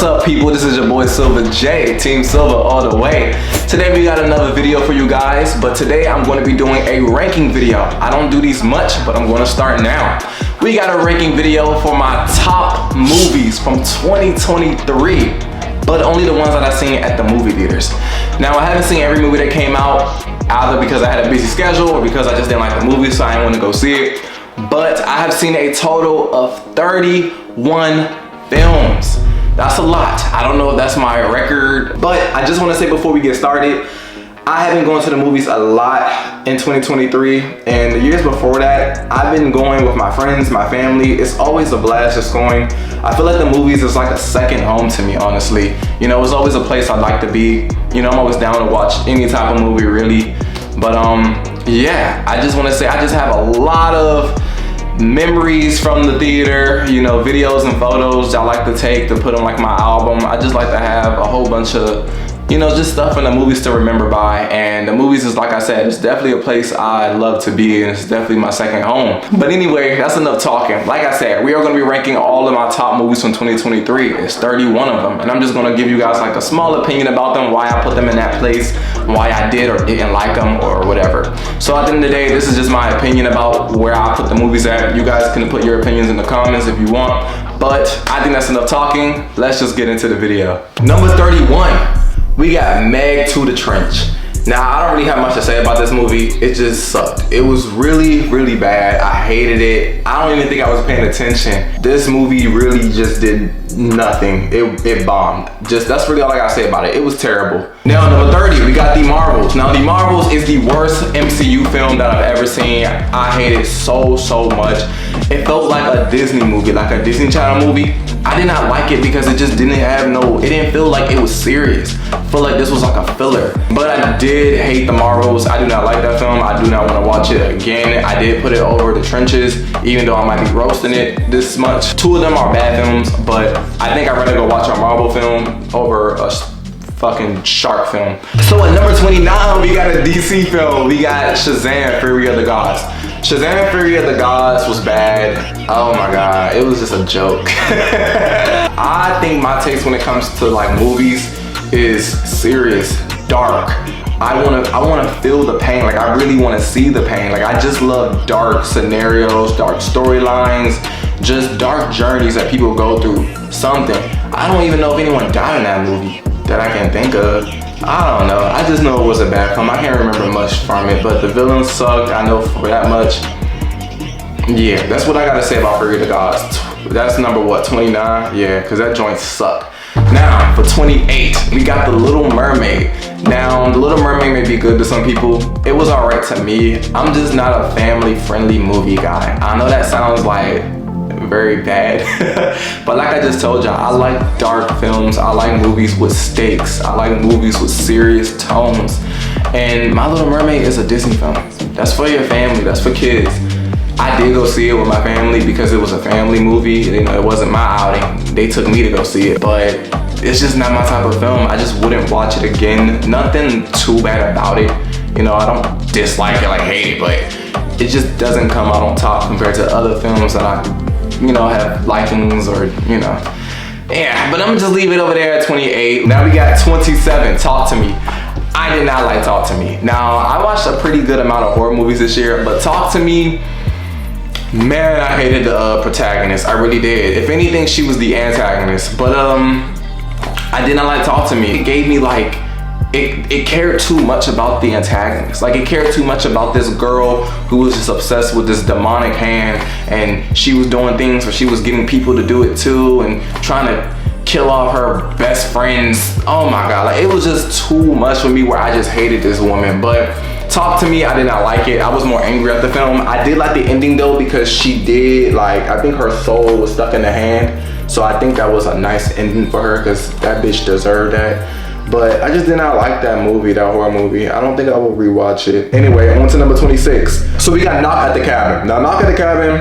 up, people? This is your boy Silver J, Team Silver all the way. Today we got another video for you guys, but today I'm going to be doing a ranking video. I don't do these much, but I'm going to start now. We got a ranking video for my top movies from 2023, but only the ones that I've seen at the movie theaters. Now, I haven't seen every movie that came out, either because I had a busy schedule or because I just didn't like the movie, so I didn't want to go see it. But I have seen a total of 31 films. That's a lot. I don't know if that's my record, but I just want to say before we get started, I have been going to the movies a lot in 2023, and the years before that, I've been going with my friends, my family. It's always a blast just going. I feel like the movies is like a second home to me, honestly. You know, it's always a place I'd like to be. You know, I'm always down to watch any type of movie, really. But yeah, I just want to say I just have a lot of memories from the theater, you know, videos and photos I like to take to put on like my album. I just like to have a whole bunch of, you know, just stuff in the movies to remember by. And the movies is, like I said, it's definitely a place I love to be, and it's definitely my second home. But anyway, that's enough talking. Like I said, we are going to be ranking all of my top movies from 2023. It's 31 of them, and I'm just going to give you guys like a small opinion about them, why I put them in that place, why I did or didn't like them or whatever. So at the end of the day, this is just my opinion about where I put the movies at. You guys can put your opinions in the comments if you want, but I think that's enough talking. Let's just get into the video. Number 31. We got Meg to the Trench. Now, I don't really have much to say about this movie. It just sucked. It was really, really bad. I hated it. I don't even think I was paying attention. This movie really just did nothing. It bombed. That's really all I gotta say about it. It was terrible. Now, number 30, we got The Marvels. Now, The Marvels is the worst MCU film that I've ever seen. I hate it so much. It felt like a Disney movie, like a Disney Channel movie. I did not like it because it just didn't have it didn't feel like it was serious. I feel like this was like a filler. But I did hate The Marvels. I do not like that film. I do not want to watch it again. I did put it over The Trenches, even though I might be roasting it this much. Two of them are bad films, but I think I'd rather go watch a Marvel film over a fucking shark film. So at number 29, we got a DC film. We got Shazam! Fury of the Gods. Shazam! Fury of the Gods was bad. Oh my god, it was just a joke. I think my taste when it comes to like movies is serious, dark. I wanna feel the pain. Like, I really wanna see the pain. Like, I just love dark scenarios, dark storylines, just dark journeys that people go through something. I don't even know if anyone died in that movie that I can think of. I don't know. I just know it was a bad film. I can't remember much from it, but the villains sucked. I know for that much. Yeah, that's what I gotta say about Fury of the Gods. That's number what, 29? Yeah, because that joint sucked. Now, for 28, we got The Little Mermaid. Now, The Little Mermaid may be good to some people. It was alright to me. I'm just not a family-friendly movie guy. I know that sounds like very bad, but like I just told y'all, I like dark films. I like movies with stakes. I like movies with serious tones. And My Little Mermaid is a Disney film. That's for your family. That's for kids. I did go see it with my family because it was a family movie. You know, it wasn't my outing. They took me to go see it, but it's just not my type of film. I just wouldn't watch it again. Nothing too bad about it. You know, I don't dislike it, like hate it, but it just doesn't come out on top compared to other films that I, you know, have likings or, you know. Yeah, but I'm gonna just leave it over there at 28. Now we got 27, Talk to Me. I did not like Talk to Me. Now, I watched a pretty good amount of horror movies this year, but Talk to Me, man, I hated the protagonist. I really did. If anything, she was the antagonist. But I did not like Talk to Me. It gave me like, it cared too much about the antagonist. Like, it cared too much about this girl who was just obsessed with this demonic hand, and she was doing things where she was getting people to do it too, and trying to kill off her best friends. Oh my god, like, it was just too much for me where I just hated this woman. But Talk to Me, I did not like it. I was more angry at the film. I did like the ending though, because she did, like, I think her soul was stuck in the hand. So I think that was a nice ending for her, because that bitch deserved that. But I just did not like that movie, that horror movie. I don't think I will rewatch it. Anyway, on to number 26. So we got Knock at the Cabin. Now, Knock at the Cabin,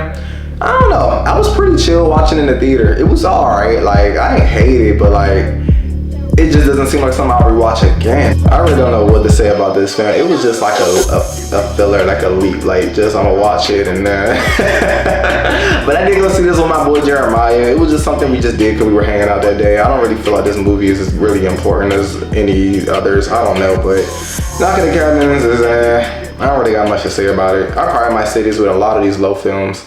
I don't know. I was pretty chill watching in the theater. It was alright. Like, I didn't hate it, but like, it just doesn't seem like something I'll rewatch again. I really don't know what to say about this film. It was just like a filler, like a leap. Like, just I'm gonna watch it and then. But I did go see this with my boy Jeremiah. It was just something we just did because we were hanging out that day. I don't really feel like this movie is as really important as any others. I don't know, but Knock at the Cabins is I don't really got much to say about it. I probably might say this with a lot of these low films.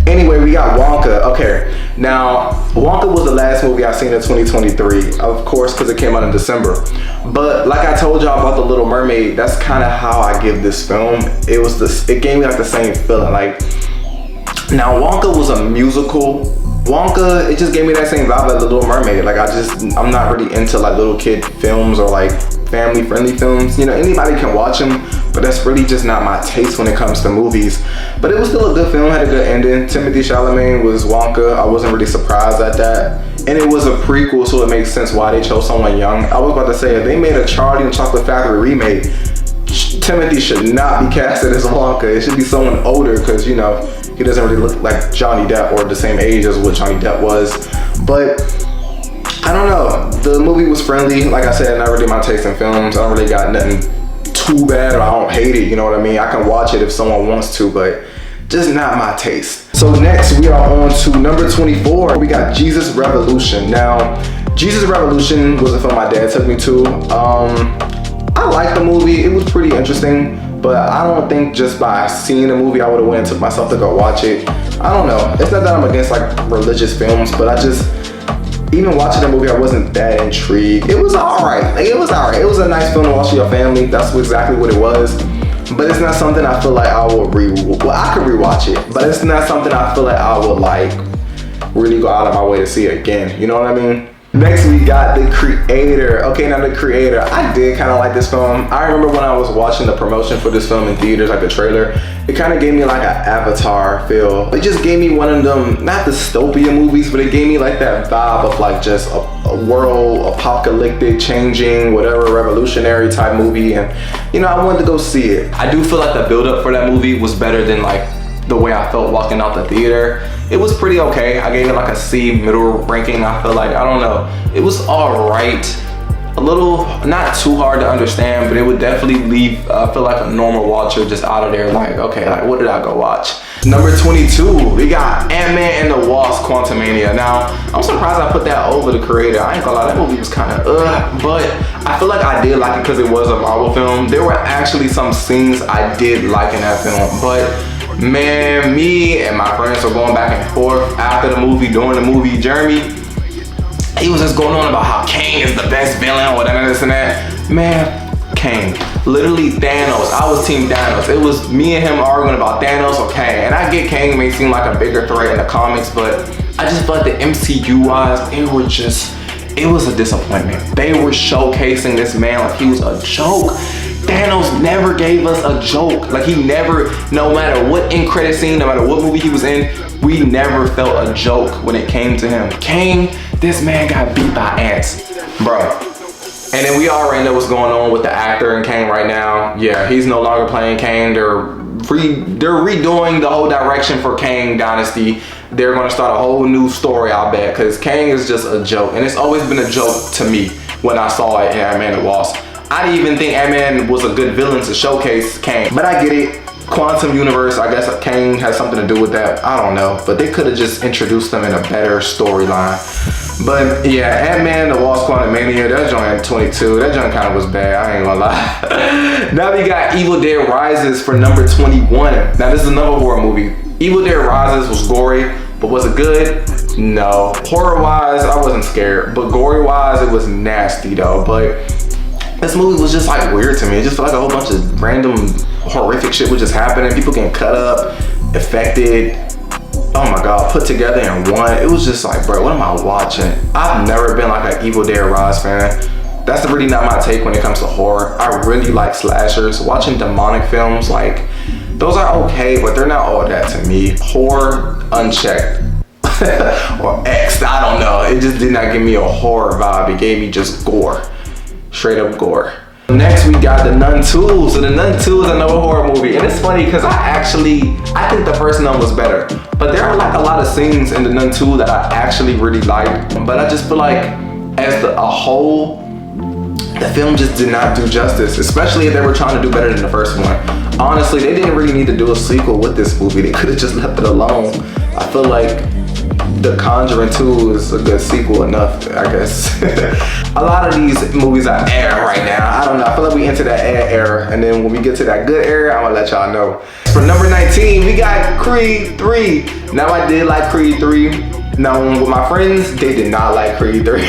Anyway, we got Wonka. Okay, now Wonka was the last movie I seen in 2023, of course, because it came out in December. But like I told y'all about The Little Mermaid, that's kind of how I give this film. It gave me like the same feeling. Like, now Wonka was a musical. Wonka, it just gave me that same vibe as The Little Mermaid. Like, I'm not really into like little kid films or like family friendly films. You know, anybody can watch them, but that's really just not my taste when it comes to movies. But it was still a good film, had a good ending. Timothy Chalamet was Wonka. I wasn't really surprised at that. And it was a prequel, so it makes sense why they chose someone young. I was about to say, if they made a Charlie and the Chocolate Factory remake, Timothy should not be casted as Wonka. It should be someone older, because, you know, he doesn't really look like Johnny Depp or the same age as what Johnny Depp was. But I don't know. The movie was friendly. Like I said, not really my taste in films. I don't really got nothing too bad, or I don't hate it, you know what I mean? I can watch it if someone wants to, but just not my taste. So next we are on to number 24. We got Jesus Revolution. Now, Jesus Revolution was a film my dad took me to. I liked the movie. It was pretty interesting, but I don't think just by seeing the movie I would have went and took myself to go watch it. I don't know. It's not that I'm against like religious films, but even watching the movie, I wasn't that intrigued. It was alright. Like, it was alright. It was a nice film to watch with your family. That's exactly what it was. But it's not something I feel like I will I could rewatch it, but it's not something I feel like I would like really go out of my way to see it again. You know what I mean? Next we got The Creator. Okay, now The Creator, I did kind of like this film. I remember when I was watching the promotion for this film in theaters, like the trailer, it kind of gave me like an Avatar feel. It just gave me one of them, not dystopia movies, but it gave me like that vibe of like just a world, apocalyptic, changing, whatever, revolutionary type movie. And you know, I wanted to go see it. I do feel like the build up for that movie was better than like the way I felt walking out the theater. It was pretty okay. I gave it like a C middle ranking. I feel like, I don't know, it was all right. A little, not too hard to understand, but it would definitely leave, I feel like a normal watcher just out of there like, okay, like what did I go watch? Number 22, we got Ant-Man and the Wasp: Quantumania. Now, I'm surprised I put that over The Creator. I ain't gonna lie, that movie was kind of but I feel like I did like it because it was a Marvel film. There were actually some scenes I did like in that film, but man, me and my friends were going back and forth after the movie, during the movie. Jeremy, he was just going on about how Kang is the best villain, whatever, this and that. Man, Kang, literally Thanos. I was team Thanos. It was me and him arguing about Thanos or Kang. And I get Kang may seem like a bigger threat in the comics, but I just felt the MCU wise, it was a disappointment. They were showcasing this man like he was a joke. Thanos never gave us a joke. Like, he never, no matter what end credit scene, no matter what movie he was in, we never felt a joke when it came to him. Kang, this man got beat by ants, bro. And then we already know what's going on with the actor in Kang right now. Yeah, he's no longer playing Kang. They're redoing the whole direction for Kang Dynasty. They're gonna start a whole new story, I bet, because Kang is just a joke. And it's always been a joke to me when I saw it in Ant-Man and the Wasp. I didn't even think Ant-Man was a good villain to showcase Kang. But I get it. Quantum universe, I guess Kang has something to do with that. I don't know. But they could have just introduced them in a better storyline. But yeah, Ant-Man, the Wasp: Quantumania, that joint 22. That joint kind of was bad, I ain't gonna lie. Now we got Evil Dead Rises for number 21. Now this is another horror movie. Evil Dead Rises was gory, but was it good? No. Horror-wise, I wasn't scared. But gory-wise, it was nasty though. But this movie was just like weird to me. It just felt like a whole bunch of random horrific shit was just happening. People getting cut up, affected, oh my God, put together in one. It was just like, bro, what am I watching? I've never been like an Evil Dead Rise fan. That's really not my take when it comes to horror. I really like slashers. Watching demonic films, like, those are okay, but they're not all that to me. Horror unchecked or X, I don't know. It just did not give me a horror vibe. It gave me just gore. Straight up gore. Next we got The Nun 2. So The Nun 2 is another horror movie. And it's funny because I think the first Nun was better. But there are like a lot of scenes in The Nun 2 that I actually really liked. But I just feel like as a whole, the film just did not do justice, especially if they were trying to do better than the first one. Honestly, they didn't really need to do a sequel with this movie. They could have just left it alone. I feel like The Conjuring 2 is a good sequel enough, I guess. A lot of these movies are air right now. I don't know, I feel like we enter that air era, and then when we get to that good era, I'm gonna let y'all know. For number 19, we got Creed 3. Now I did like Creed 3. Now with my friends, they did not like Creed 3.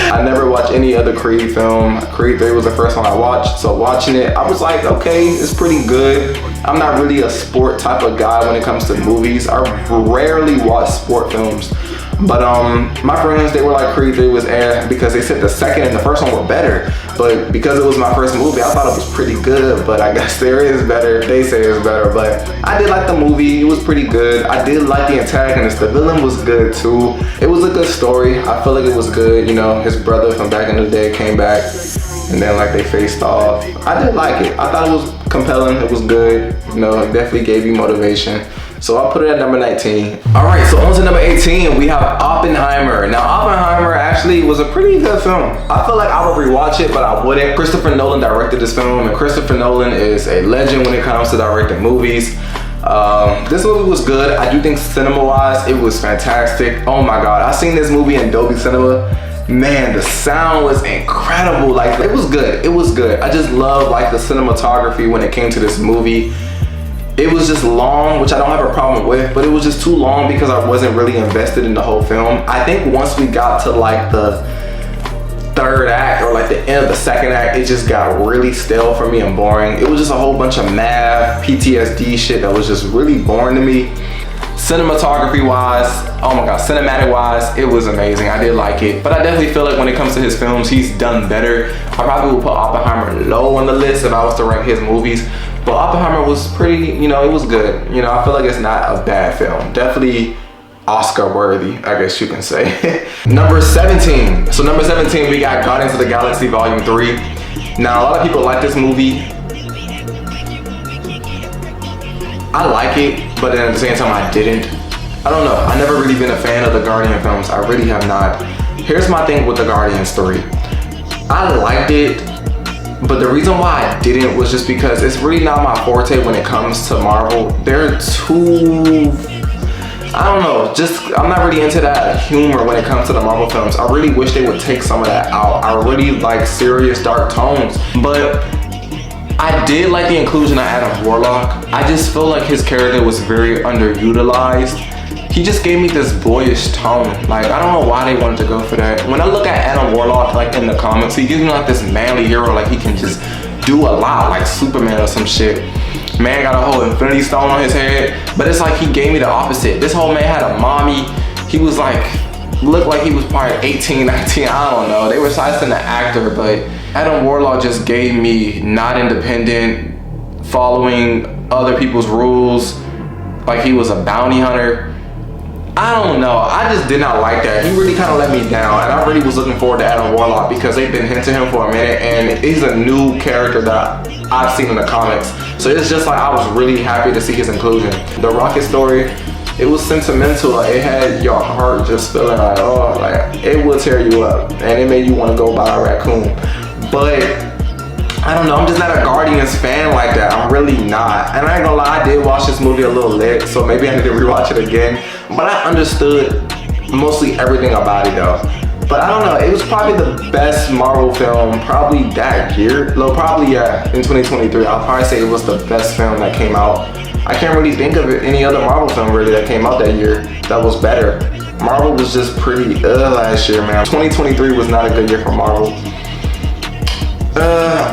I never watched any other Creed film. Creed 3 was the first one I watched, so watching it, I was like, okay, it's pretty good. I'm not really a sport type of guy when it comes to movies. I rarely watch sport films. But my friends, they were like Creed 3 was air because they said the second and the first one were better. But because it was my first movie, I thought it was pretty good. But I guess there is better. They say it's better. But I did like the movie. It was pretty good. I did like the antagonist. The villain was good too. It was a good story. I feel like it was good. You know, his brother from back in the day came back. And then like they faced off. I did like it. I thought it was compelling. It was good. You know, it definitely gave you motivation. So I'll put it at number 19. All right, so on to number 18, we have Oppenheimer. Now Oppenheimer actually was a pretty good film. I feel like I would rewatch it, but I wouldn't. Christopher Nolan directed this film, and Christopher Nolan is a legend when it comes to directing movies. This movie was good. I do think cinema-wise, it was fantastic. Oh my God, I seen this movie in Dolby Cinema. Man, the sound was incredible. Like, it was good. It was good. I just love like the cinematography when it came to this movie. It was just long, which I don't have a problem with, but it was just too long because I wasn't really invested in the whole film. I think once we got to like the third act or like the end of the second act, it just got really stale for me and boring. It was just a whole bunch of math, PTSD shit that was just really boring to me. Cinematography wise, oh my God, cinematic wise, it was amazing. I did like it, but I definitely feel like when it comes to his films, he's done better. I probably would put Oppenheimer low on the list if I was to rank his movies. But Oppenheimer was pretty, you know, it was good. You know, I feel like it's not a bad film. Definitely Oscar worthy, I guess you can say. Number 17. So number 17, we got Guardians of the Galaxy Volume 3. Now, a lot of people like this movie. I like it, but then at the same time, I didn't. I don't know. I never really been a fan of the Guardian films. I really have not. Here's my thing with the Guardians 3. I liked it. But the reason why I didn't was just because it's really not my forte when it comes to Marvel. They're too, I don't know, just, I'm not really into that humor when it comes to the Marvel films. I really wish they would take some of that out. I really like serious, dark tones. But I did like the inclusion of Adam Warlock. I just feel like his character was very underutilized. He just gave me this boyish tone. Like, I don't know why they wanted to go for that. When I look at Adam Warlock, like in the comics, he gives me like this manly hero, like he can just do a lot, like Superman or some shit. Man got a whole Infinity Stone on his head, but it's like he gave me the opposite. This whole man had a mommy. He was like, looked like he was probably 18, 19, I don't know. They were sizing the actor, but Adam Warlock just gave me not independent, following other people's rules, like he was a bounty hunter. I don't know, I just did not like that. He really kind of let me down, and I really was looking forward to Adam Warlock because they've been hinting him for a minute, and he's a new character that I've seen in the comics. So it's just like I was really happy to see his inclusion. The Rocket story, it was sentimental. Like, it had your heart just feeling like, oh, like it will tear you up, and it made you want to go buy a raccoon. But I don't know, I'm just not a Guardians fan like that. I'm really not. And I ain't gonna lie, I did watch this movie a little late, so maybe I need to rewatch it again. But I understood mostly everything about it though. But I don't know, it was probably the best Marvel film probably that year. No, probably yeah, in 2023. I'll probably say it was the best film that came out. I can't really think of any other Marvel film really that came out that year that was better. Marvel was just pretty last year, man. 2023 was not a good year for Marvel.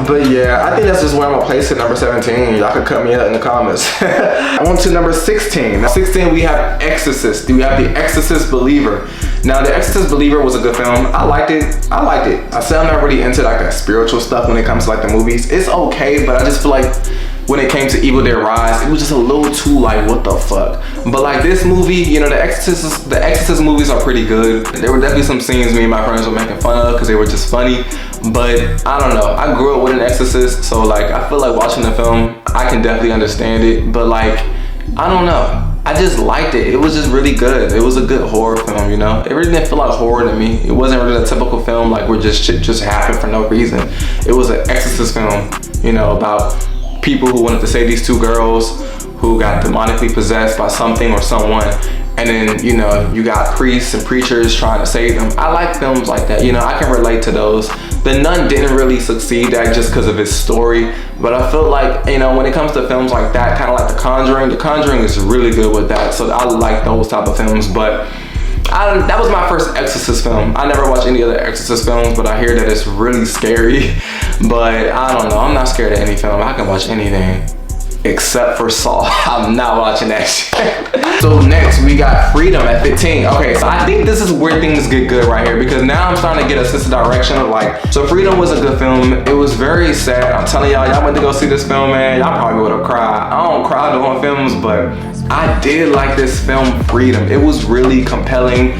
But yeah, I think that's just where I'm gonna place it, number 17. Y'all could cut me out in the comments. On to number 16. Now 16, we have Exorcist. We have The Exorcist Believer. Now, The Exorcist Believer was a good film. I liked it. I said I'm not really into like that spiritual stuff when it comes to like the movies. It's okay, but I just feel like when it came to Evil Dead Rise, it was just a little too like, what the fuck? But like this movie, you know, the Exorcist movies are pretty good. There were definitely some scenes me and my friends were making fun of because they were just funny. But I don't know, I grew up with an Exorcist, so like I feel like watching the film, I can definitely understand it. But like, I don't know. I just liked it. It was just really good. It was a good horror film, you know? It really didn't feel like horror to me. It wasn't really a typical film like where just shit just happened for no reason. It was an exorcist film, you know, about people who wanted to save these two girls who got demonically possessed by something or someone. And then, you know, you got priests and preachers trying to save them. I like films like that, you know, I can relate to those. The Nun didn't really succeed at just because of its story, but I feel like, you know, when it comes to films like that, kind of like The Conjuring is really good with that. So I like those type of films, but that was my first Exorcist film. I never watched any other Exorcist films, but I hear that it's really scary. But I don't know, I'm not scared of any film. I can watch anything. Except for Saw. I'm not watching that shit. So next we got Freedom at 15. Okay, so I think this is where things get good right here, because now I'm starting to get a sense of direction of like, so Freedom was a good film. It was very sad. I'm telling y'all went to go see this film, man. Y'all probably would have cried. I don't cry doing films, but I did like this film, Freedom. It was really compelling.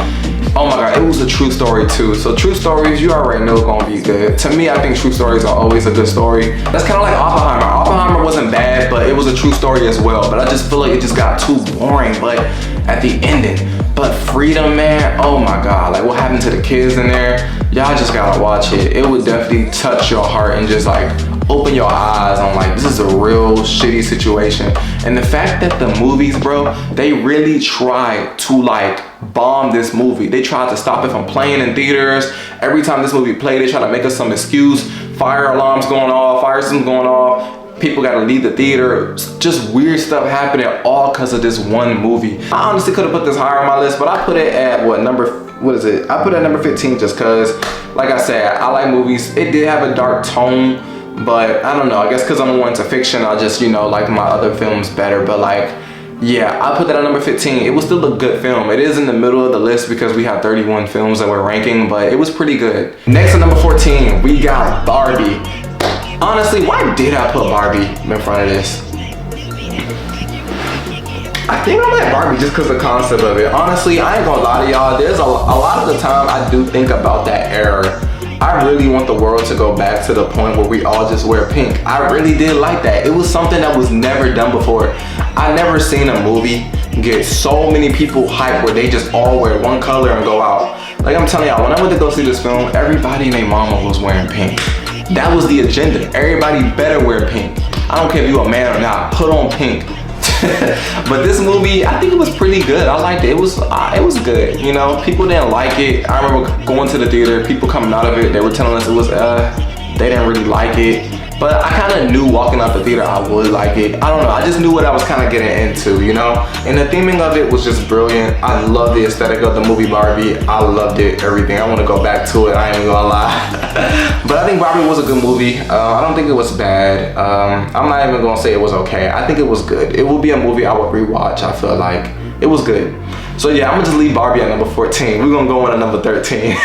Oh my God, it was a true story too. So true stories, you already know gonna be good. To me, I think true stories are always a good story. That's kind of like Oppenheimer. Oppenheimer wasn't bad, but it was a true story as well. But I just feel like it just got too boring, but at the ending. But Freedom, man, oh my God. Like what happened to the kids in there? Y'all just gotta watch it. It would definitely touch your heart and just like open your eyes on like, this is a real shitty situation. And the fact that the movies, bro, they really tried to like bomb this movie. They tried to stop it from playing in theaters. Every time this movie played, they tried to make us some excuse. Fire alarms going off, fire systems going off. People got to leave the theater. Just weird stuff happening all because of this one movie. I honestly could have put this higher on my list, but I put it at I put it at number 15 just because, like I said, I like movies. It did have a dark tone, but I don't know, I guess because I'm more into fiction, I just, you know, like my other films better. But like, yeah, I put that at number 15. It was still a good film. It is in the middle of the list because we have 31 films that we're ranking, but it was pretty good. Next at number 14, we got Barbie. Honestly, why did I put Barbie in front of this? I think I'm at Barbie just because of the concept of it. Honestly, I ain't gonna lie to y'all. There's a lot of the time I do think about that era. I really want the world to go back to the point where we all just wear pink. I really did like that. It was something that was never done before. I never seen a movie get so many people hyped where they just all wear one color and go out. Like I'm telling y'all, when I went to go see this film, everybody and their mama was wearing pink. That was the agenda. Everybody better wear pink. I don't care if you a man or not, put on pink. But this movie, I think it was pretty good. I liked it. It was good. You know, people didn't like it. I remember going to the theater, people coming out of it, they were telling us it was they didn't really like it. But I kind of knew walking out the theater I would like it. I don't know, I just knew what I was kind of getting into, you know? And the theming of it was just brilliant. I love the aesthetic of the movie Barbie. I loved it, everything. I want to go back to it, I ain't gonna lie. But I think Barbie was a good movie. I don't think it was bad. I'm not even gonna say it was okay. I think it was good. It would be a movie I would rewatch. I feel like it was good. So yeah, I'm gonna just leave Barbie at number 14. We're gonna go on to number 13.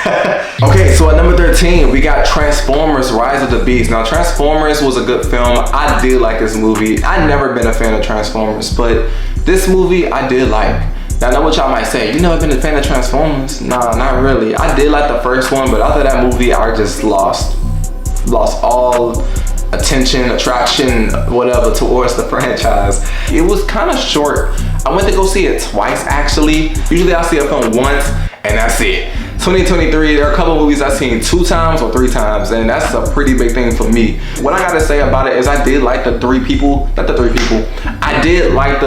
Okay, so at number 13, we got Transformers: Rise of the Beast. Now, Transformers was a good film. I did like this movie. I never been a fan of Transformers, but this movie I did like. Now, I know what y'all might say. You never been a fan of Transformers? Nah, not really. I did like the first one, but after that movie, I just lost all attention, attraction, whatever towards the franchise. It was kind of short. I went to go see it twice actually. Usually I see a film once and that's it. 2023, there are a couple movies I've seen 2 times or 3 times, and that's a pretty big thing for me. What I gotta say about it is I did like I did like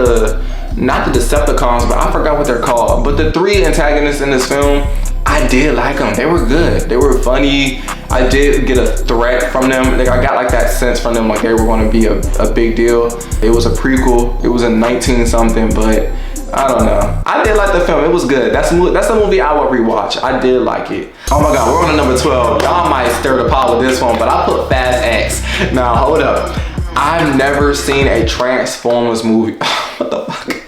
not the Decepticons, but I forgot what they're called. But the 3 antagonists in this film, I did like them. They were good. They were funny. I did get a threat from them. Like I got like that sense from them, like they were going to be a big deal. It was a prequel. It was in 19 something, but I don't know. I did like the film. It was good. That's a movie I would rewatch. I did like it. Oh my God, we're on to number 12. Y'all might stir the pot with this one, but I put Fast X. Now hold up. I've never seen a Transformers movie. What the fuck?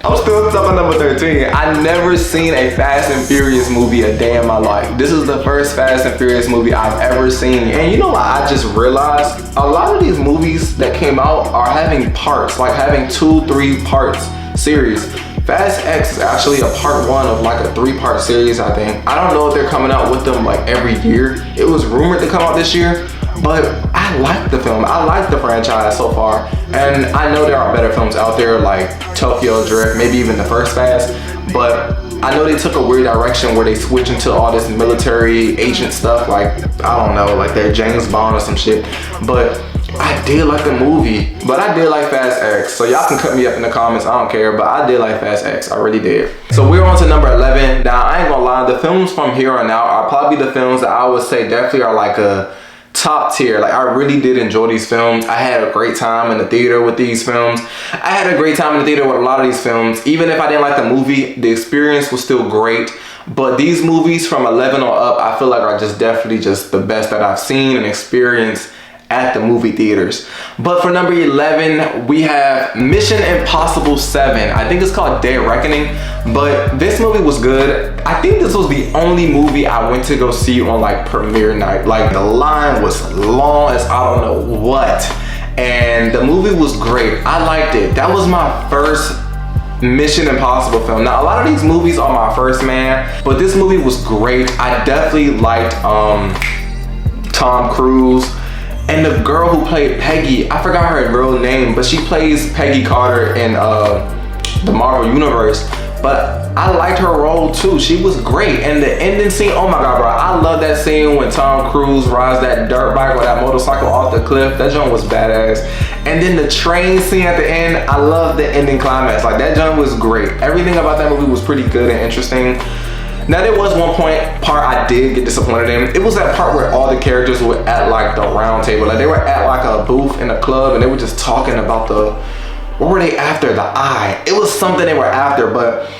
I'm still stuck on number 13. I never seen a Fast and Furious movie a day in my life. This is the first Fast and Furious movie I've ever seen. And you know what I just realized? A lot of these movies that came out are having parts, like having 2-3 parts series. Fast X is actually a part 1 of like a 3-part series, I think. I don't know if they're coming out with them like every year. It was rumored to come out this year, but I I like the film. I like the franchise so far. And I know there are better films out there like Tokyo Drift, maybe even the first Fast, but I know they took a weird direction where they switch into all this military agent stuff, like, I don't know, like they're James Bond or some shit. But I did like the movie, but I did like Fast X. So y'all can cut me up in the comments, I don't care, but I did like Fast X, I really did. So we're on to number 11. Now, I ain't gonna lie, the films from here on out are probably the films that I would say definitely are like a top tier. Like, I really did enjoy these films. I had a great time in the theater with these films. I had a great time in the theater with a lot of these films. Even if I didn't like the movie, the experience was still great. But these movies from 11 or up, I feel like are just definitely just the best that I've seen and experienced at the movie theaters. But for number 11, we have Mission Impossible 7. I think it's called Dead Reckoning, but this movie was good. I think this was the only movie I went to go see on like premiere night. Like, the line was long as I don't know what, and the movie was great. I liked it. That was my first Mission Impossible film. Now, a lot of these movies are my first, man, but this movie was great. I definitely liked Tom Cruise. And the girl who played Peggy, I forgot her real name, but she plays Peggy Carter in the Marvel Universe. But I liked her role too. She was great. And the ending scene, oh my God, bro. I love that scene when Tom Cruise rides that dirt bike or that motorcycle off the cliff. That joint was badass. And then the train scene at the end, I love the ending climax. Like, that joint was great. Everything about that movie was pretty good and interesting. Now, there was one part I did get disappointed in. It was that part where all the characters were at like the round table. Like, they were at like a booth in a club and they were just talking about what were they after? The Eye. It was something they were after, but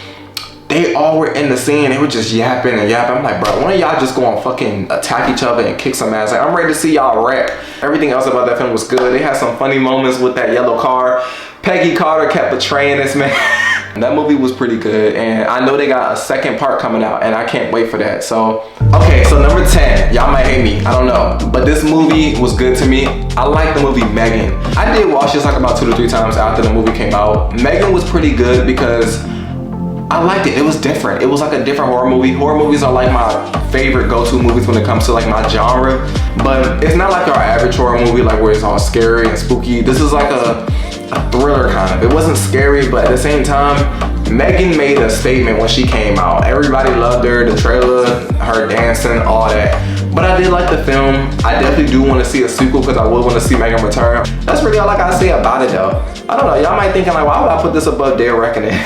they all were in the scene. They were just yapping and yapping. I'm like, bro, why don't y'all just go and fucking attack each other and kick some ass? Like, I'm ready to see y'all rap. Everything else about that film was good. They had some funny moments with that yellow car. Peggy Carter kept betraying this man. That movie was pretty good, and I know they got a second part coming out, and I can't wait for that. So, okay, so number 10, y'all might hate me, I don't know, but this movie was good to me. I like the movie Megan. I did watch this like about 2 to 3 times after the movie came out. Megan was pretty good because I liked it. It was different. It was like a different horror movie. Horror movies are like my favorite go-to movies when it comes to like my genre, but it's not like our average horror movie like where it's all scary and spooky. This is like a thriller kind of. It wasn't scary, but at the same time, Megan made a statement when she came out. Everybody loved her, the trailer, her dancing, all that. But I did like the film. I definitely do want to see a sequel because I would want to see Megan return. That's really all I gotta say about it though. I don't know, y'all might thinking like, why would I put this above Dead Reckoning?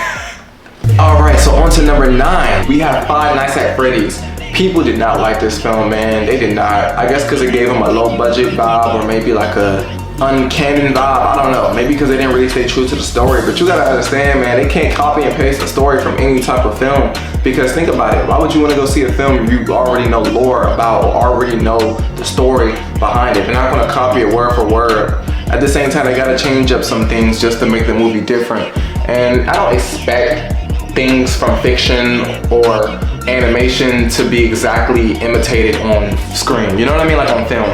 Alright, so on to number 9. We have Five Nights at Freddy's. People did not like this film, man. They did not. I guess because it gave them a low budget vibe, or maybe like a uncanon vibe. I don't know. Maybe because they didn't really stay true to the story. But you gotta understand, man, they can't copy and paste the story from any type of film. Because think about it. Why would you want to go see a film you already know lore about or already know the story behind it? They're not going to copy it word for word. At the same time, they gotta change up some things just to make the movie different. And I don't expect things from fiction or animation to be exactly imitated on screen. You know what I mean? Like on film.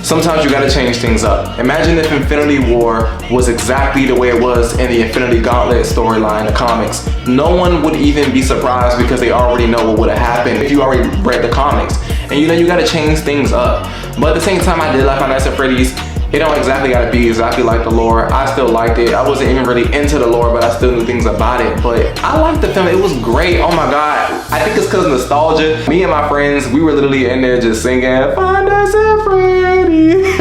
Sometimes you gotta change things up. Imagine if Infinity War was exactly the way it was in the Infinity Gauntlet storyline, the comics. No one would even be surprised because they already know what would have happened if you already read the comics. And you know, you gotta change things up. But at the same time, I did like Five Nights at Freddy's. It don't exactly gotta be exactly like the lore. I still liked it. I wasn't even really into the lore, but I still knew things about it. But I liked the film. It was great. Oh my God. I think it's because of nostalgia. Me and my friends, we were literally in there just singing Five Nights at Freddy's.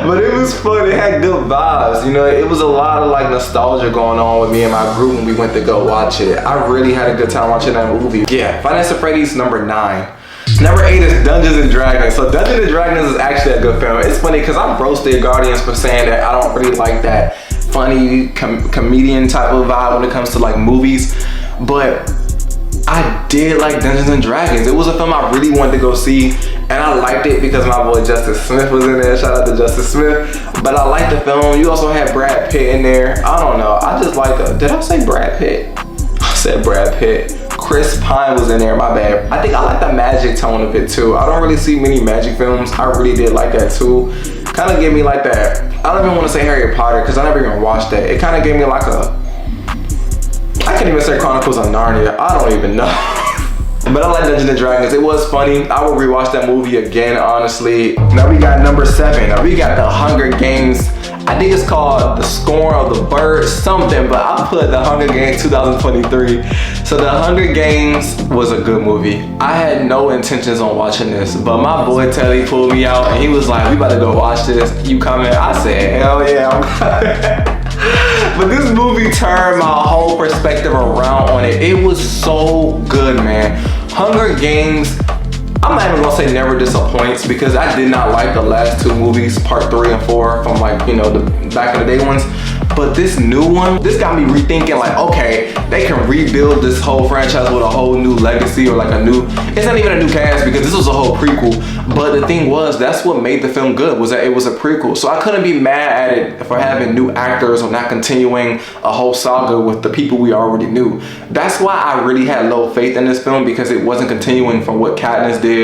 But it was fun. It had good vibes. You know, it was a lot of like nostalgia going on with me and my group when we went to go watch it. I really had a good time watching that movie. Yeah, Five Nights at Freddy's number 9. Number 8 is Dungeons and Dragons. So Dungeons and Dragons is actually a good film. It's funny because I roasted Guardians for saying that I don't really like that funny comedian type of vibe when it comes to like movies. But I did like Dungeons and Dragons. It was a film I really wanted to go see, and I liked it because my boy Justice Smith was in there. Shout out to Justice Smith. But I liked the film. You also had Brad Pitt in there. I don't know. I just like did I say Brad Pitt? I said Brad Pitt. Chris Pine was in there, my bad. I think I like the magic tone of it too. I don't really see many magic films. I really did like that too. Kind of gave me like that. I don't even want to say Harry Potter because I never even watched that. It kind of gave me like I can't even say Chronicles of Narnia. I don't even know. But I like Dungeons and Dragons. It was funny. I would rewatch that movie again, honestly. Now we got number 7. Now we got The Hunger Games. I think it's called The Scorn of the Bird something, but I put The Hunger Games 2023. So The Hunger Games was a good movie. I had no intentions on watching this, but my boy Telly pulled me out and he was like, we about to go watch this. You coming? I said, hell yeah, I'm coming. But this movie turned my whole perspective around on it. It was so good, man. Hunger Games, I'm not even gonna say never disappoints, because I did not like the last 2 movies, part 3 and 4, from like, you know, the back in the day ones. But this new one, this got me rethinking, like, okay, they can rebuild this whole franchise with a whole new legacy, or like a new, it's not even a new cast because this was a whole prequel. But the thing was, that's what made the film good, was that it was a prequel. So I couldn't be mad at it for having new actors or not continuing a whole saga with the people we already knew. That's why I really had low faith in this film, because it wasn't continuing from what Katniss did,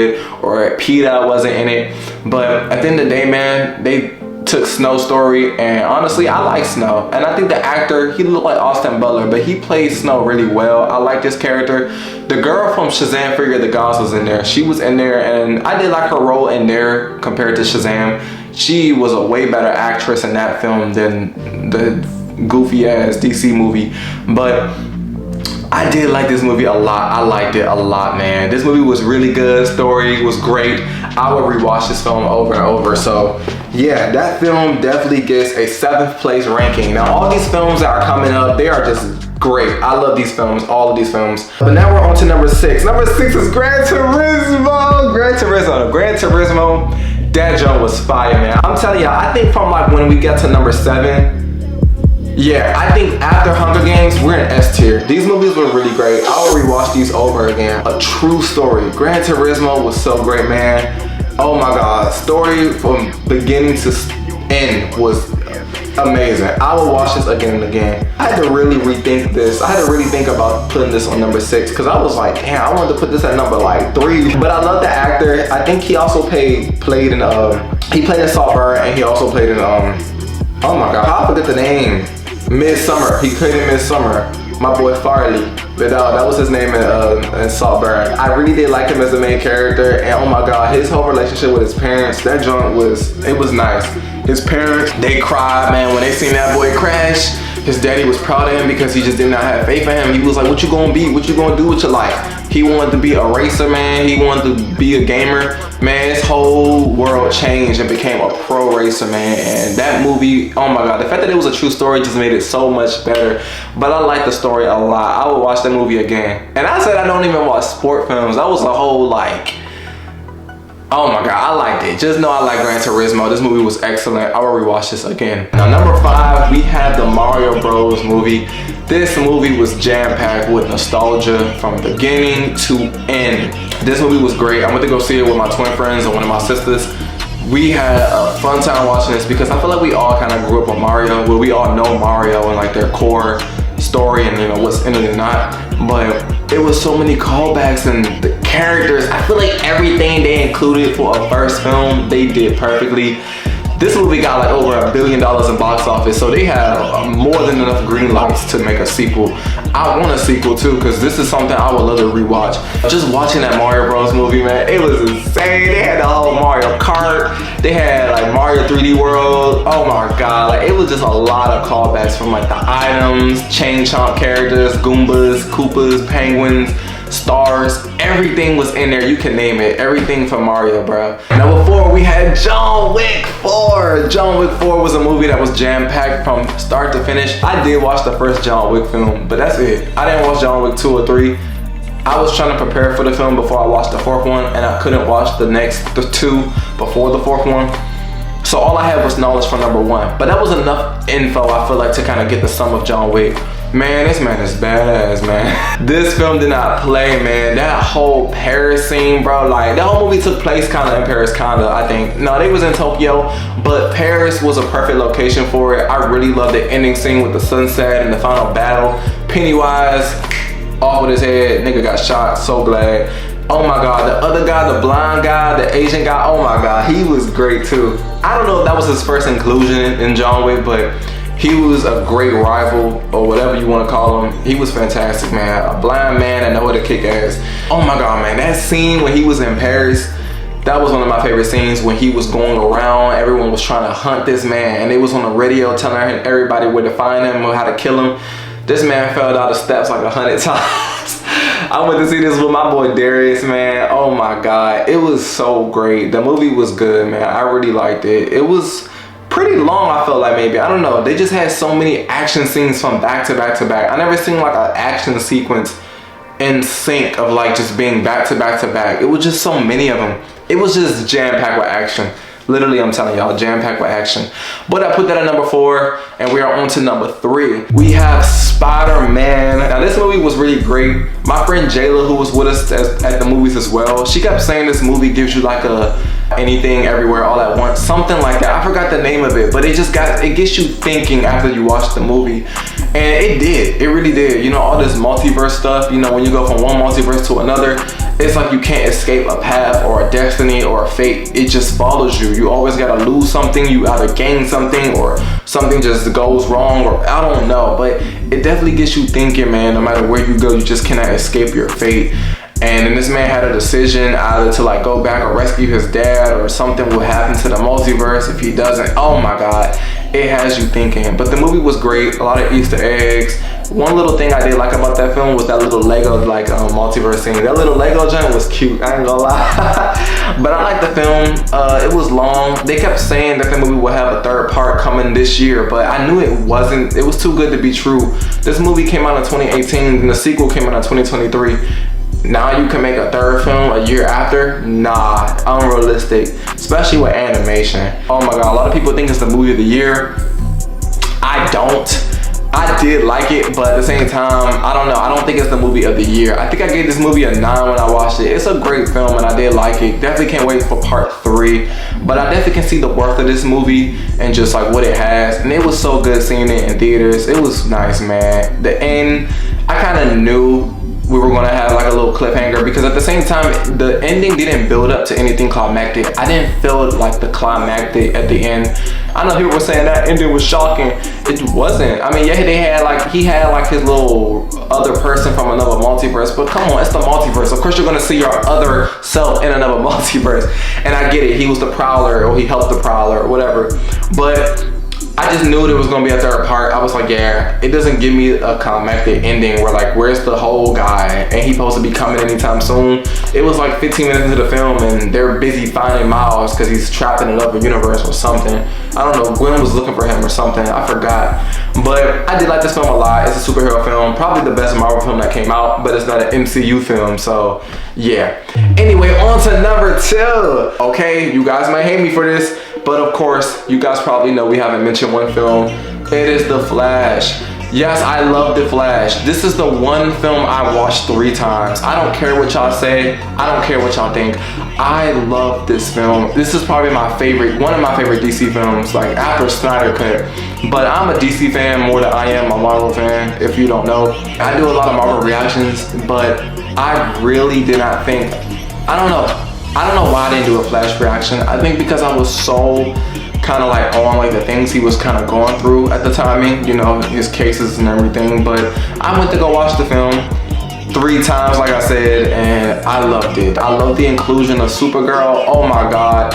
or Peeta wasn't in it. But at the end of the day, man, they took Snow's story, and honestly, I like Snow. And I think the actor, he looked like Austin Butler, but he played Snow really well. I like this character. The girl from Shazam! Fury of the Gods was in there. She was in there, and I did like her role in there compared to Shazam. She was a way better actress in that film than the goofy ass DC movie. But I did like this movie a lot. I liked it a lot, man. This movie was really good. Story was great. I would rewatch this film over and over. So yeah, that film definitely gets a 7th place ranking. Now all these films that are coming up, they are just great. I love these films, all of these films. But now we're on to number 6. Number 6 is Gran Turismo. Gran Turismo. That joke was fire, man. I'm telling y'all, I think from like when we get to number 7, yeah, I think after Hunger Games, we're in S tier. These movies were really great. I will rewatch these over again. A true story. Gran Turismo was so great, man. Oh my God, story from beginning to end was amazing. I will watch this again and again. I had to really rethink this. I had to really think about putting this on number 6, because I was like, damn, I wanted to put this at number like 3. But I love the actor. I think he also played in he played in Saltburn, and he also played in oh my God, I forget the name. Midsummer. He played in Midsummer. My boy Farley. But that was his name in Saltburn. I really did like him as the main character, and oh my God, his whole relationship with his parents, that joint was nice. His parents, they cried, man, when they seen that boy crash. His daddy was proud of him because he just did not have faith in him. He was like, what you gonna be? What you gonna do with your life? He wanted to be a racer, man. He wanted to be a gamer. Man, his whole world changed and became a pro racer, man. And that movie, oh my God, the fact that it was a true story just made it so much better. But I like the story a lot. I would watch that movie again. And I said I don't even watch sport films. That was a whole like, oh my God, I liked it. Just know I like Gran Turismo. This movie was excellent. I will rewatch this again. Now, number 5, we have the Mario Bros. Movie. This movie was jam-packed with nostalgia from beginning to end. This movie was great. I went to go see it with my twin friends and one of my sisters. We had a fun time watching this because I feel like we all kind of grew up with Mario. Well, we all know Mario and like their core story and, you know, what's in it and not. But it was so many callbacks and the characters. I feel like everything they included for a first film, they did perfectly. This movie got like over $1 billion in box office, so they had more than enough green lights to make a sequel. I want a sequel too, because this is something I would love to rewatch. Just watching that Mario Bros. Movie, man, it was insane. They had the whole Mario Kart. They had like Mario 3D World. Oh my God, like it was just a lot of callbacks from like the items, Chain Chomp characters, Goombas, Koopas, Penguins, stars, everything was in there. You can name it. Everything from Mario, bro. Number 4, we had John Wick 4. John Wick 4 was a movie that was jam-packed from start to finish. I did watch the first John Wick film, but that's it. I didn't watch John Wick 2 or 3. I was trying to prepare for the film before I watched the 4th one, and I couldn't watch the 2 before the 4th one. So all I had was knowledge from number 1. But that was enough info, I feel like, to kind of get the sum of John Wick. Man, this man is badass, man. This film did not play, man. That whole Paris scene, bro, like that whole movie took place kind of in Paris, kind of, I think. No, they was in Tokyo, but Paris was a perfect location for it. I really loved the ending scene with the sunset and the final battle. Pennywise, off with his head, nigga got shot, so glad. Oh my God, the other guy, the blind guy, the Asian guy, oh my God, he was great too. I don't know if that was his first inclusion in John Wick, but He was a great rival, or whatever you want to call him. He was fantastic, man. A blind man that know how to kick ass. Oh my God, man, that scene when he was in Paris, that was one of my favorite scenes, when he was going around, everyone was trying to hunt this man, and they was on the radio telling everybody where to find him or how to kill him. This man fell down the steps like 100 times. I went to see this with my boy Darius, man. Oh my God, it was so great. The movie was good, man. I really liked it. It was pretty long, I felt like, maybe. I don't know. They just had so many action scenes from back to back to back. I never seen like an action sequence in sync of like just being back to back to back. It was just so many of them. It was just jam-packed with action. Literally, I'm telling y'all, jam-packed with action. But I put that at number 4, and we are on to number 3. We have Spider-Man. Now, this movie was really great. My friend Jayla, who was with us at the movies as well, she kept saying this movie gives you like a anything, everywhere, all at once, something like that. I forgot the name of it, but it gets you thinking after you watch the movie. And it did, it really did. You know, all this multiverse stuff, you know, when you go from one multiverse to another, it's like you can't escape a path or a destiny or a fate. It just follows you. You always gotta lose something, you either gain something or something just goes wrong, or I don't know, but it definitely gets you thinking, man. No matter where you go, you just cannot escape your fate. And then this man had a decision either to like go back or rescue his dad, or something will happen to the multiverse if he doesn't. Oh my God, it has you thinking. But the movie was great, a lot of Easter eggs. One little thing I did like about that film was that little Lego like multiverse scene. That little Lego giant was cute, I ain't gonna lie. But I liked the film. It was long. They kept saying that the movie will have a 3rd part coming this year, but I knew it wasn't. It was too good to be true. This movie came out in 2018 and the sequel came out in 2023. Now you can make a 3rd film a year after? Nah, unrealistic, especially with animation. Oh my God, a lot of people think it's the movie of the year. I don't. I did like it, but at the same time, I don't know. I don't think it's the movie of the year. I think I gave this movie a 9 when I watched it. It's a great film and I did like it. Definitely can't wait for part 3. But I definitely can see the worth of this movie and just like what it has. And it was so good seeing it in theaters. It was nice, man. The end, I kind of knew we were gonna have like a little cliffhanger, because at the same time, the ending didn't build up to anything climactic. I didn't feel like the climactic at the end. I know people were saying that ending was shocking. It wasn't. I mean, yeah, he had like his little other person from another multiverse, but come on, it's the multiverse. Of course you're gonna see your other self in another multiverse. And I get it, he was the Prowler, or he helped the Prowler, or whatever. But I just knew there was gonna be a 3rd part. I was like, yeah, it doesn't give me a climactic ending where like, where's the whole guy? And he's supposed to be coming anytime soon. It was like 15 minutes into the film and they're busy finding Miles because he's trapped in another universe or something. I don't know, Gwen was looking for him or something, I forgot. But I did like this film a lot. It's a superhero film, probably the best Marvel film that came out, but it's not an MCU film, so yeah. Anyway, on to number 2. Okay, you guys might hate me for this, but of course, you guys probably know we haven't mentioned one film. It is The Flash. Yes, I love The Flash. This is the one film I watched 3 times. I don't care what y'all say. I don't care what y'all think. I love this film. This is probably my favorite, one of my favorite DC films, like after Snyder Cut. But I'm a DC fan more than I am a Marvel fan, if you don't know. I do a lot of Marvel reactions, but I really did not think, I don't know why I didn't do a Flash reaction. I think because I was so kind of like on like the things he was kind of going through at the timing, you know, his cases and everything. But I went to go watch the film 3 times, like I said, and I loved it. I love the inclusion of Supergirl. Oh my God.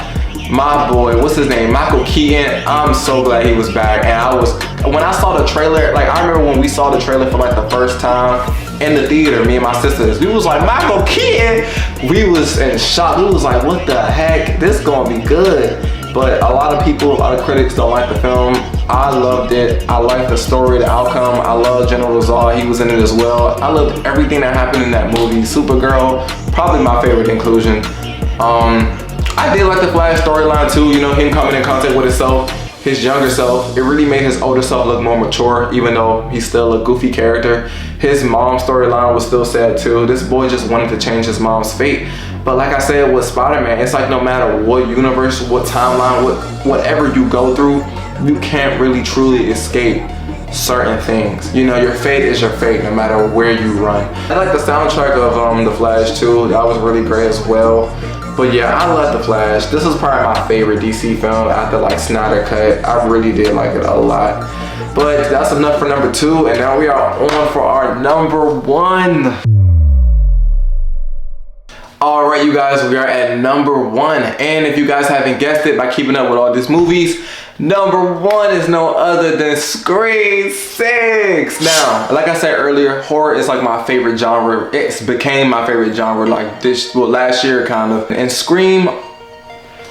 My boy, what's his name? Michael Keaton. I'm so glad he was back. And when I saw the trailer, like I remember when we saw the trailer for like the first time in the theater, me and my sisters, we was like, Michael Keaton. We was in shock. We was like, what the heck? This gonna be good. But a lot of people, a lot of critics don't like the film. I loved it. I liked the story, the outcome. I love General Zod. He was in it as well. I loved everything that happened in that movie. Supergirl, probably my favorite inclusion. I did like the Flash storyline too, you know, him coming in contact with himself, his younger self. It really made his older self look more mature, even though he's still a goofy character. His mom's storyline was still sad too. This boy just wanted to change his mom's fate. But like I said with Spider-Man, it's like no matter what universe, what timeline, whatever you go through, you can't really truly escape certain things. You know, your fate is your fate no matter where you run. I like the soundtrack of The Flash too. That was really great as well. But yeah, I love The Flash. This is probably my favorite DC film after like Snyder Cut. I really did like it a lot. But that's enough for number 2, and now we are on for our number 1. All right, you guys, we are at number 1. And if you guys haven't guessed it by keeping up with all these movies, number 1 is no other than Scream 6. Now, like I said earlier, horror is like my favorite genre. It became my favorite genre like last year kind of. And Scream,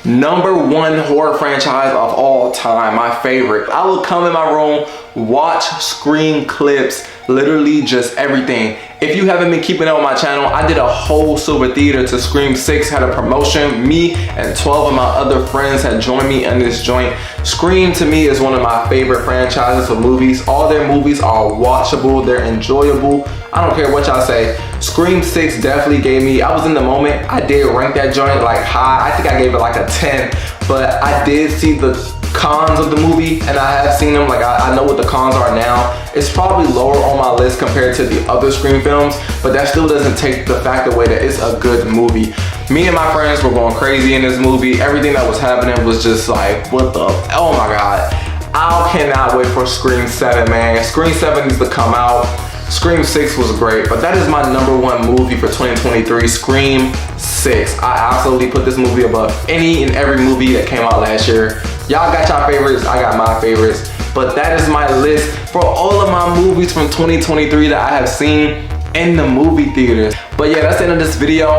number 1 horror franchise of all time, my favorite. I will come in my room, watch Scream clips, literally just everything. If you haven't been keeping up with my channel, I did a whole silver theater to Scream 6, had a promotion. Me and 12 of my other friends had joined me in this joint. Scream to me is one of my favorite franchises of movies. All their movies are watchable, they're enjoyable. I don't care what y'all say. Scream 6 definitely gave me, I was in the moment, I did rank that joint like high. I think I gave it like a 10, but I did see the cons of the movie, and I have seen them. Like I know what the cons are now. It's probably lower on my list compared to the other Scream films, but that still doesn't take the fact away that it's a good movie. Me and my friends were going crazy in this movie. Everything that was happening was just like, what the, oh my God. I cannot wait for Scream 7, man. Scream 7 needs to come out. Scream 6 was great, but that is my number 1 movie for 2023, Scream 6. I absolutely put this movie above any and every movie that came out last year. Y'all got y'all favorites, I got my favorites, but that is my list for all of my movies from 2023 that I have seen in the movie theaters. But yeah, that's the end of this video.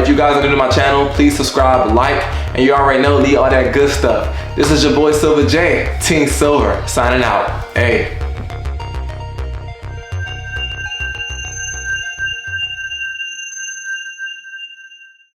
If you guys are new to my channel, please subscribe, like, and you already know, leave all that good stuff. This is your boy Silver J, Team Silver, signing out. Hey.